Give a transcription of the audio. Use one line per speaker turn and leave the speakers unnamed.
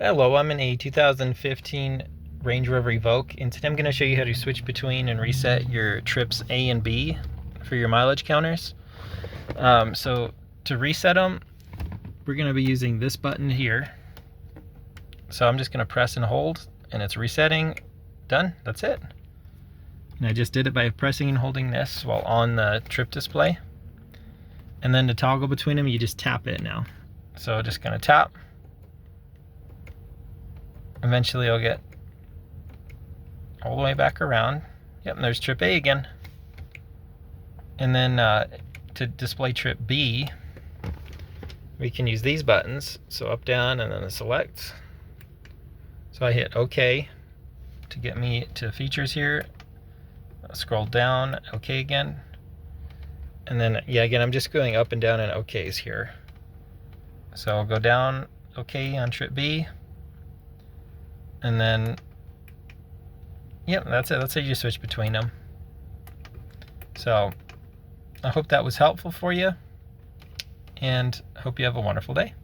Hello, I'm in a 2015 Range Rover Evoque, and today I'm going to show you how to switch between and reset your trips A and B for your mileage counters. So to reset them, we're going to be using this button here. So I'm just going to press and hold, and it's resetting. Done. That's it. And I just did it by pressing and holding this while on the trip display. And then to toggle between them, you just tap it now. So just going to tap. Eventually I'll get all the way back around. Yep, and there's trip A again. And then to display trip B, we can use these buttons. So up, down, and then the select. So I hit OK to get me to features here. I'll scroll down, OK again. And then, yeah, again, I'm just going up and down in OKs here. So I'll go down, OK on trip B. And then, yep, that's it. That's how you switch between them. So I hope that was helpful for you, and hope you have a wonderful day.